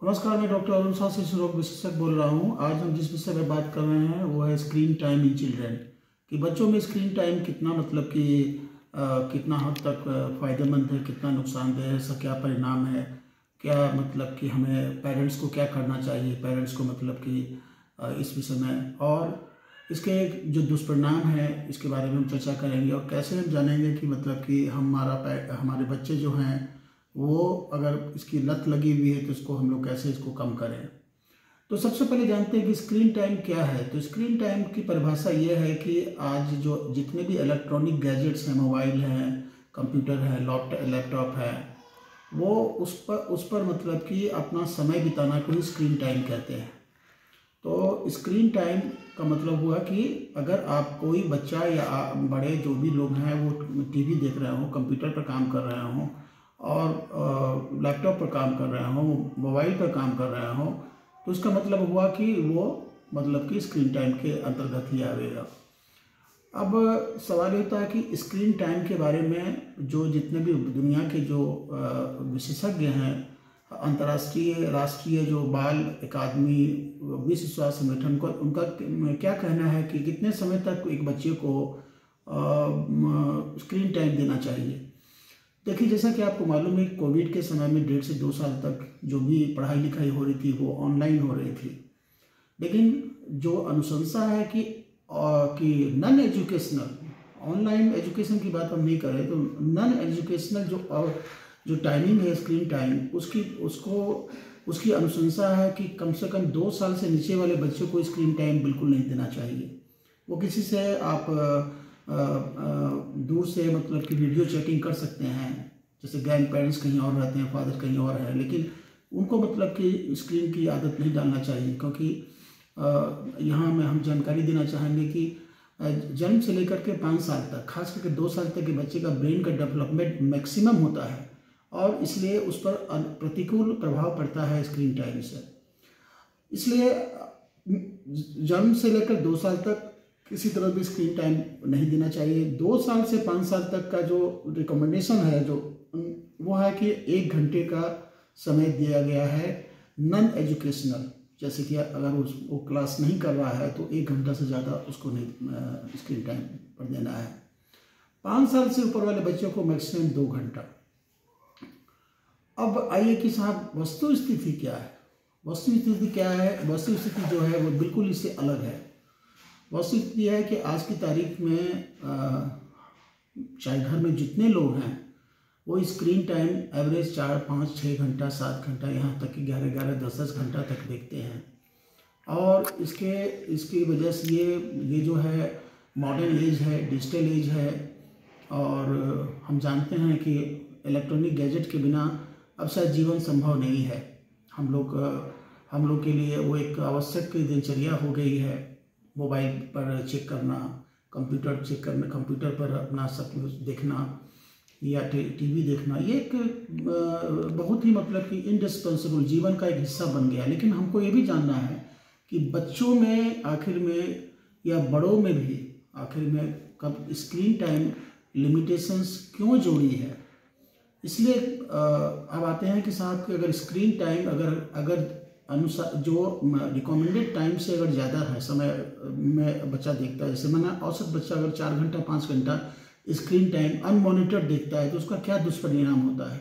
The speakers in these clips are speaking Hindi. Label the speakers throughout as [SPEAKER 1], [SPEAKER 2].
[SPEAKER 1] नमस्कार, मैं डॉक्टर अरुण शाह, शिशु रोग विशेषज्ञ बोल रहा हूँ। आज हम जिस विषय में बात कर रहे हैं वो है स्क्रीन टाइम इन चिल्ड्रेन। कि बच्चों में स्क्रीन टाइम कितना कितना हद तक फ़ायदेमंद है, कितना नुकसानदेह है, इसका क्या परिणाम है, क्या कि हमें पेरेंट्स को क्या करना चाहिए, पेरेंट्स को इस विषय में, और इसके जो दुष्परिणाम है इसके बारे में हम चर्चा करेंगे। और कैसे हम जानेंगे कि हमारे बच्चे जो हैं वो अगर इसकी लत लगी हुई है तो इसको हम लोग कैसे इसको कम करें। तो सबसे पहले जानते हैं कि स्क्रीन टाइम क्या है। तो स्क्रीन टाइम की परिभाषा ये है कि आज जो जितने भी इलेक्ट्रॉनिक गैजेट्स हैं, मोबाइल हैं, कंप्यूटर है, लैपटॉप है, वो उस पर कि अपना समय बिताना को ही स्क्रीन टाइम कहते हैं। तो स्क्रीन टाइम का मतलब हुआ कि अगर आप कोई बच्चा या बड़े जो भी लोग हैं वो टीवी देख रहे हों, कंप्यूटर पर काम कर रहे हों और लैपटॉप पर काम कर रहे हों, मोबाइल पर काम कर रहे हों, तो इसका मतलब हुआ कि वो कि स्क्रीन टाइम के अंतर्गत ही आवेगा। अब सवाल ये होता है कि स्क्रीन टाइम के बारे में जो जितने भी दुनिया के जो विशेषज्ञ हैं, अंतर्राष्ट्रीय राष्ट्रीय जो बाल अकादमी, विश्व स्वास्थ्य संगठन को, उनका क्या कहना है कि कितने समय तक एक बच्चे को स्क्रीन टाइम देना चाहिए। देखिए, जैसा कि आपको मालूम है, कोविड के समय में 1.5 से 2 साल तक जो भी पढ़ाई लिखाई हो रही थी वो ऑनलाइन हो रही थी। लेकिन जो अनुशंसा है कि नॉन एजुकेशनल, ऑनलाइन एजुकेशन की बात हम नहीं करें तो नॉन एजुकेशनल जो टाइमिंग है स्क्रीन टाइम, उसकी अनुशंसा है कि कम से कम 2 साल से नीचे वाले बच्चों को स्क्रीन टाइम बिल्कुल नहीं देना चाहिए। वो किसी से आप दूर से कि वीडियो चैटिंग कर सकते हैं, जैसे ग्रैंड पेरेंट्स कहीं और रहते हैं, फादर कहीं और है, लेकिन उनको कि स्क्रीन की आदत नहीं डालना चाहिए। क्योंकि यहाँ में हम जानकारी देना चाहेंगे कि जन्म से लेकर के 5 साल तक, खास करके 2 साल तक के बच्चे का ब्रेन का डेवलपमेंट मैक्सिमम होता है और इसलिए उस पर प्रतिकूल प्रभाव पड़ता है स्क्रीन टाइम से। इसलिए जन्म से लेकर 2 साल तक किसी तरह भी स्क्रीन टाइम नहीं देना चाहिए। 2 साल से 5 साल तक का जो रिकमेंडेशन है वो है कि 1 घंटे का समय दिया गया है नॉन एजुकेशनल, जैसे कि अगर वो क्लास नहीं कर रहा है तो 1 घंटा से ज़्यादा उसको नहीं स्क्रीन टाइम पर देना है। 5 साल से ऊपर वाले बच्चों को मैक्सिमम 2 घंटा। अब आइए कि साहब वस्तु स्थिति क्या है। वस्तु स्थिति जो है वो बिल्कुल इससे अलग है। वस्तु स्थिति है कि आज की तारीख में चाहे घर में जितने लोग हैं वो स्क्रीन टाइम एवरेज 4, 5, 6 घंटा, 7 घंटा, यहाँ तक कि 11, 11, 10 घंटा तक देखते हैं। और इसकी वजह से ये जो है मॉडर्न एज है, डिजिटल एज है, और हम जानते हैं कि इलेक्ट्रॉनिक गैजेट के बिना अब शायद जीवन संभव नहीं है। हम लोग के लिए वो एक आवश्यक दिनचर्या हो गई है। मोबाइल पर चेक करना, कंप्यूटर चेक करना, कंप्यूटर पर अपना सब कुछ देखना या टीवी देखना, ये एक बहुत ही कि इंडिस्पेंसेबल जीवन का एक हिस्सा बन गया। लेकिन हमको ये भी जानना है कि बच्चों में आखिर में या बड़ों में भी आखिर में कब स्क्रीन टाइम लिमिटेशंस क्यों जोड़ी है। इसलिए अब आते हैं कि साहब कि अगर स्क्रीन टाइम अगर अनुसार जो रिकमेंडेड टाइम से अगर ज़्यादा है समय में बच्चा देखता है, जैसे मैंने औसत बच्चा अगर 4 घंटा 5 घंटा स्क्रीन टाइम अनमॉनिटर्ड देखता है तो उसका क्या दुष्परिणाम होता है।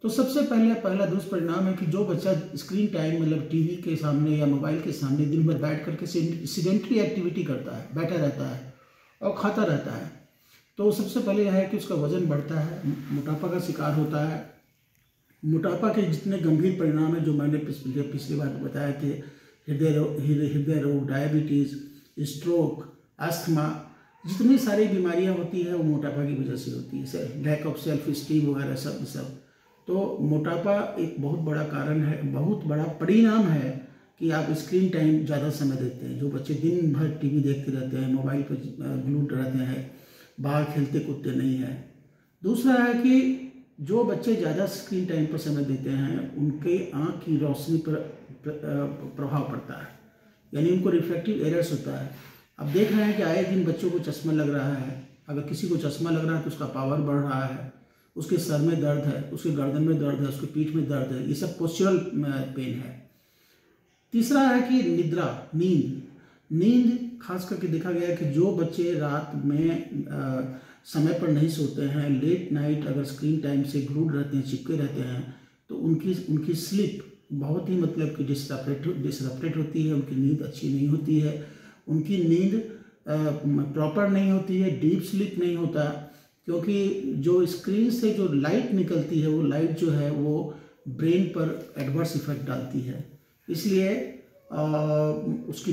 [SPEAKER 1] तो सबसे पहला दुष्परिणाम है कि जो बच्चा स्क्रीन टाइम टीवी के सामने या मोबाइल के सामने दिन भर बैठ करके सीडेंटरी एक्टिविटी करता है, बैठा रहता है और खाता रहता है, तो सबसे पहले यह है कि उसका वजन बढ़ता है, मोटापा का शिकार होता है। मोटापा के जितने गंभीर परिणाम हैं जो मैंने पिछली बार बताया कि हृदय रोग, डायबिटीज़, स्ट्रोक, अस्थमा, जितनी सारी बीमारियां होती है वो मोटापा की वजह से होती है, लैक ऑफ सेल्फ स्टीम वगैरह सब। तो मोटापा एक बहुत बड़ा कारण है, बहुत बड़ा परिणाम है कि आप स्क्रीन टाइम ज़्यादा समय देते हैं। जो बच्चे दिन भर टीवी देखते रहते हैं, मोबाइल पर ग्लूड रहते हैं, बाहर खेलते कूदते नहीं हैं। दूसरा है कि जो बच्चे ज़्यादा स्क्रीन टाइम पर समय देते हैं उनके आँख की रोशनी पर प्रभाव पड़ता है, यानी उनको रिफ्रैक्टिव एरर्स होता है। अब देख रहे हैं कि आए दिन बच्चों को चश्मा लग रहा है। अगर किसी को चश्मा लग रहा है तो उसका पावर बढ़ रहा है, उसके सर में दर्द है, उसके गर्दन में दर्द है, उसके पीठ में दर्द है, ये सब पोस्चरल पेन है। तीसरा है कि निद्रा, नींद खास करके देखा गया है कि जो बच्चे रात में समय पर नहीं सोते हैं, लेट नाइट अगर स्क्रीन टाइम से ग्लूड रहते हैं, चिपके रहते हैं, तो उनकी स्लीप बहुत ही मतलब कि डिसरप्टेड होती है, उनकी नींद अच्छी नहीं होती है, उनकी नींद प्रॉपर नहीं होती है, डीप स्लीप नहीं होता, क्योंकि जो स्क्रीन से जो लाइट निकलती है वो लाइट जो है वो ब्रेन पर एडवर्स इफेक्ट डालती है। इसलिए उसकी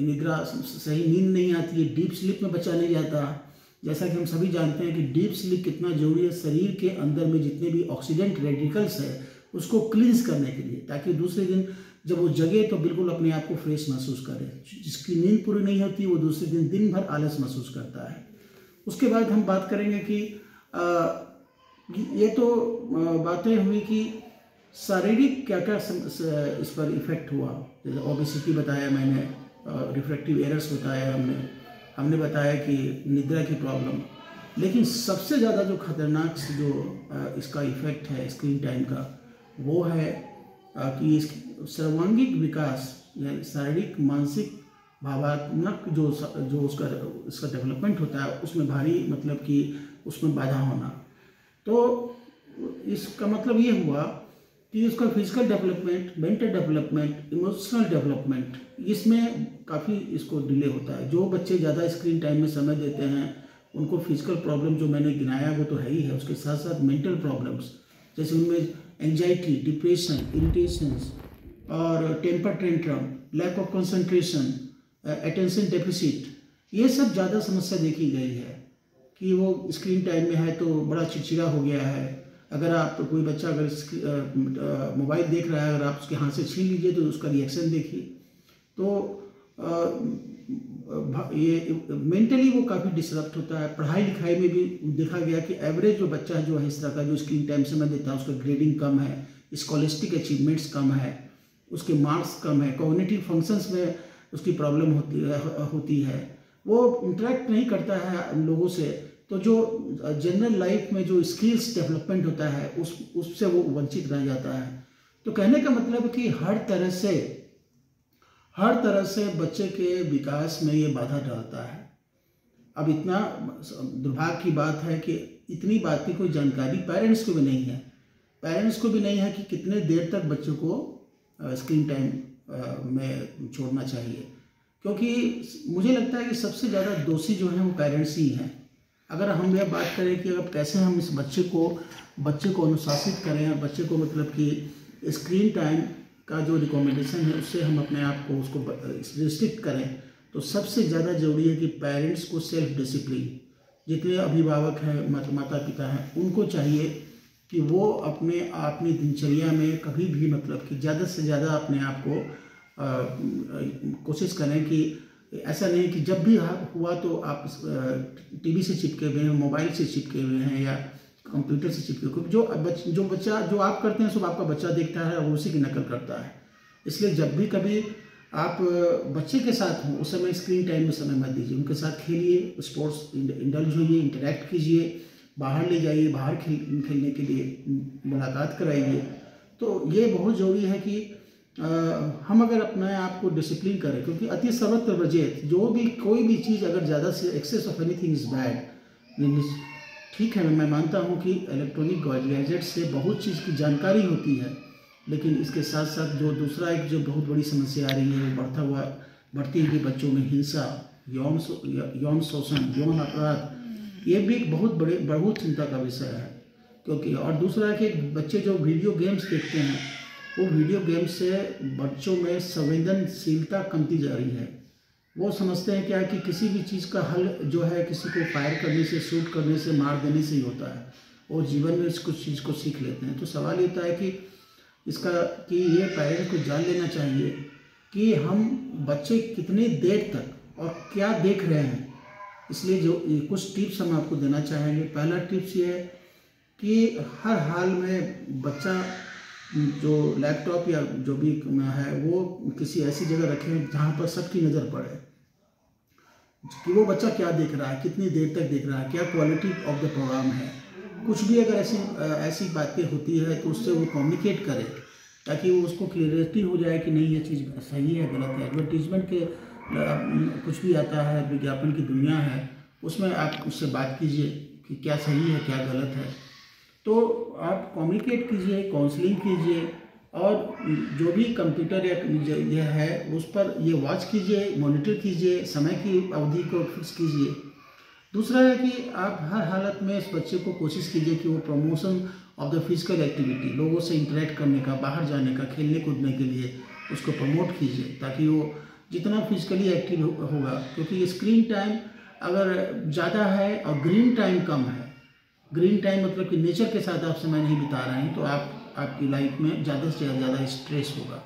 [SPEAKER 1] निद्रा सही नींद नहीं आती है, डीप स्लीप में बच्चा नहीं जाता। जैसा कि हम सभी जानते हैं कि डीप स्लीप कितना जरूरी है शरीर के अंदर में जितने भी ऑक्सीडेंट रेडिकल्स है उसको क्लींस करने के लिए, ताकि दूसरे दिन जब वो जगे तो बिल्कुल अपने आप को फ्रेश महसूस करे। जिसकी नींद पूरी नहीं होती वो दूसरे दिन भर आलस महसूस करता है। उसके बाद हम बात करेंगे कि ये तो बातें हुई कि शारीरिक क्या क्या इस पर इफेक्ट हुआ, जैसे ओबेसिटी बताया मैंने, रिफ्रैक्टिव एरर्स बताया हमने बताया कि निद्रा की प्रॉब्लम। लेकिन सबसे ज़्यादा जो खतरनाक जो इसका इफेक्ट है स्क्रीन टाइम का, वो है कि सर्वांगीण विकास या शारीरिक, मानसिक, भावनात्मक जो इसका डेवलपमेंट होता है उसमें भारी मतलब कि उसमें बाधा होना। तो इसका मतलब ये हुआ कि उसका physical development, mental development, emotional development, इसमें काफ़ी इसको डिले होता है। जो बच्चे ज़्यादा स्क्रीन टाइम में समय देते हैं उनको फिजिकल प्रॉब्लम जो मैंने गिनाया वो तो है ही है, उसके साथ साथ मेंटल प्रॉब्लम्स जैसे उनमें एंजाइटी, डिप्रेशन, इरिटेशंस और temper tantrum, lack of concentration, attention deficit, ये सब ज़्यादा समस्या देखी गई है कि वो स्क्रीन टाइम में है तो बड़ा चिड़चिड़ा हो गया है। अगर आप कोई बच्चा अगर मोबाइल देख रहा है, अगर आप उसके हाथ से छीन लीजिए तो उसका रिएक्शन देखिए, तो ये मेंटली वो काफ़ी डिसरप्ट होता है। पढ़ाई लिखाई में भी देखा गया कि एवरेज जो बच्चा है जो है इस तरह का जो स्क्रीन टाइम समय देता है उसका ग्रेडिंग कम है, स्कॉलिस्टिक अचीवमेंट्स कम है, उसके मार्क्स कम है, कॉग्निटिव फंक्शंस में उसकी प्रॉब्लम होती है, वो इंटरेक्ट नहीं करता है लोगों से, तो जो जनरल लाइफ में जो स्किल्स डेवलपमेंट होता है उससे वो वंचित रह जाता है। तो कहने का मतलब कि हर तरह से बच्चे के विकास में ये बाधा डालता है। अब इतना दुर्भाग्य की बात है कि इतनी बात की कोई जानकारी पेरेंट्स को भी नहीं है कि कितने देर तक बच्चों को स्क्रीन टाइम में छोड़ना चाहिए, क्योंकि मुझे लगता है कि सबसे ज़्यादा दोषी जो हैं वो पेरेंट्स ही हैं। अगर हम यह बात करें कि अब कैसे हम इस बच्चे को अनुशासित करें और बच्चे को मतलब कि स्क्रीन टाइम का जो रिकमेंडेशन है उससे हम अपने आप को उसको रिस्ट्रिक्ट करें, तो सबसे ज़्यादा ज़रूरी है कि पेरेंट्स को सेल्फ डिसिप्लिन, जितने अभिभावक हैं, माता पिता हैं, उनको चाहिए कि वो अपनी दिनचर्या में कभी भी मतलब कि ज़्यादा से ज़्यादा अपने आप को कोशिश करें कि ऐसा नहीं कि जब भी हुआ तो आप टीवी से चिपके हुए हैं, मोबाइल से चिपके हुए हैं या कंप्यूटर से चिपके हुए। जो आप करते हैं सब आपका बच्चा देखता है और उसी की नकल करता है। इसलिए जब भी कभी आप बच्चे के साथ हों उस समय स्क्रीन टाइम में समय मत दीजिए, उनके साथ खेलिए, स्पोर्ट्स इंडल्ज होइए, इंटरेक्ट कीजिए, बाहर ले जाइए, बाहर खेलने के लिए मुलाकात कराइए। तो ये बहुत ज़रूरी है कि हम अगर अपने आप को डिसिप्लिन करें, क्योंकि अति सर्वत्र वर्जित, कोई भी चीज़ अगर ज़्यादा से excess of anything is bad. ठीक है, मैं मानता हूँ कि इलेक्ट्रॉनिक गैजेट से बहुत चीज़ की जानकारी होती है, लेकिन इसके साथ साथ जो बहुत बड़ी समस्या आ रही है वो बढ़ती हुई बच्चों में हिंसा, यौन शोषण, यौन अपराध, ये भी एक बहुत चिंता का विषय है। क्योंकि और दूसरा है कि बच्चे जो वीडियो गेम्स देखते हैं वो वीडियो गेम से बच्चों में संवेदनशीलता कमती जा रही है। वो समझते हैं क्या कि किसी भी चीज़ का हल जो है किसी को फायर करने से, शूट करने से, मार देने से ही होता है। वो जीवन में कुछ चीज़ को सीख लेते हैं। तो सवाल ये होता है कि ये पेरेंट्स को जान लेना चाहिए कि हम बच्चे कितनी देर तक और क्या देख रहे हैं। इसलिए जो कुछ टिप्स हम आपको देना चाहेंगे। पहला टिप्स ये है कि हर हाल में बच्चा जो लैपटॉप या जो भी है वो किसी ऐसी जगह रखें जहाँ पर सबकी नज़र पड़े कि वो बच्चा क्या देख रहा है, कितनी देर तक देख रहा है, क्या क्वालिटी ऑफ द प्रोग्राम है। कुछ भी अगर ऐसी बातें होती है तो उससे वो कम्युनिकेट करे, ताकि वो उसको क्लियरिटी हो जाए कि नहीं ये चीज़ सही है गलत है। एडवर्टीजमेंट के कुछ भी आता है, विज्ञापन की दुनिया है, उसमें आप उससे बात कीजिए कि क्या सही है क्या गलत है। तो आप कम्युनिकेट कीजिए, काउंसलिंग कीजिए, और जो भी कंप्यूटर या ये है उस पर ये वॉच कीजिए, मॉनिटर कीजिए, समय की अवधि को फिक्स कीजिए। दूसरा है कि आप हर हालत में इस बच्चे को कोशिश कीजिए कि वो promotion of the physical activity, लोगों से इंटरेक्ट करने का, बाहर जाने का, खेलने कूदने के लिए उसको प्रमोट कीजिए, ताकि वो जितना फिजिकली एक्टिव होगा। क्योंकि स्क्रीन टाइम अगर ज़्यादा है और ग्रीन टाइम कम है, ग्रीन टाइम मतलब कि नेचर के साथ आप समय नहीं बिता रहे हैं, तो आपकी लाइफ में ज़्यादा से ज़्यादा स्ट्रेस होगा।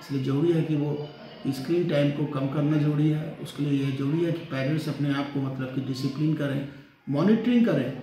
[SPEAKER 1] इसलिए ज़रूरी है कि वो स्क्रीन टाइम को कम करना ज़रूरी है। उसके लिए ये ज़रूरी है कि पेरेंट्स अपने आप को मतलब कि डिसिप्लिन करें, मॉनिटरिंग करें,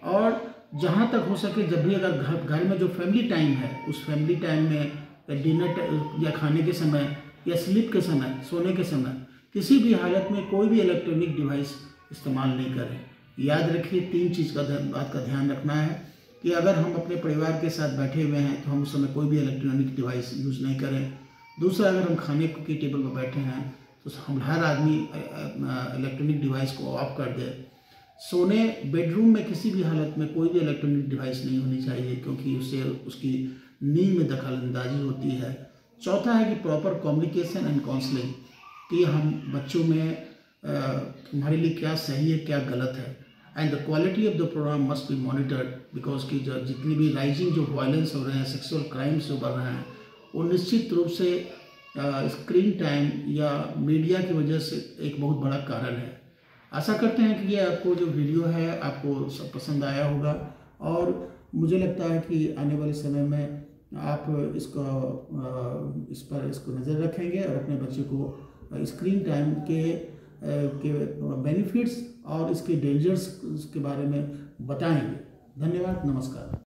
[SPEAKER 1] और जहाँ तक हो सके जब भी अगर घर में जो फैमिली टाइम है, उस फैमिली टाइम में डिनर या खाने के समय या स्लीप के समय, सोने के समय, किसी भी हालत में कोई भी इलेक्ट्रॉनिक डिवाइस इस्तेमाल नहीं करें। याद रखिए 3 चीज़ का बात का ध्यान रखना है कि अगर हम अपने परिवार के साथ बैठे हुए हैं तो हम उस समय कोई भी इलेक्ट्रॉनिक डिवाइस यूज़ नहीं करें। दूसरा, अगर हम खाने की टेबल पर बैठे हैं तो हम हर आदमी इलेक्ट्रॉनिक डिवाइस को ऑफ कर दे। सोने बेडरूम में किसी भी हालत में कोई भी इलेक्ट्रॉनिक डिवाइस नहीं होनी चाहिए, क्योंकि उससे उसकी नींद में दखल अंदाजी होती है। चौथा है कि प्रॉपर कम्युनिकेशन एंड काउंसलिंग, कि हम बच्चों में हमारे लिए क्या सही है क्या गलत है। And the quality of the programme must be monitored, because की जितनी भी राइजिंग जो वायलेंस हो रहे हैं, सेक्सुअल क्राइम्स जो बढ़ रहे हैं, वो निश्चित रूप से स्क्रीन टाइम या मीडिया की वजह से एक बहुत बड़ा कारण है। आशा करते हैं कि ये आपको जो वीडियो है आपको सब पसंद आया होगा, और मुझे लगता है कि आने वाले समय में आप इसको नज़र रखेंगे और अपने बच्चे को स्क्रीन टाइम के बेनिफिट्स और इसके डेंजर्स के बारे में बताएंगे। धन्यवाद, नमस्कार।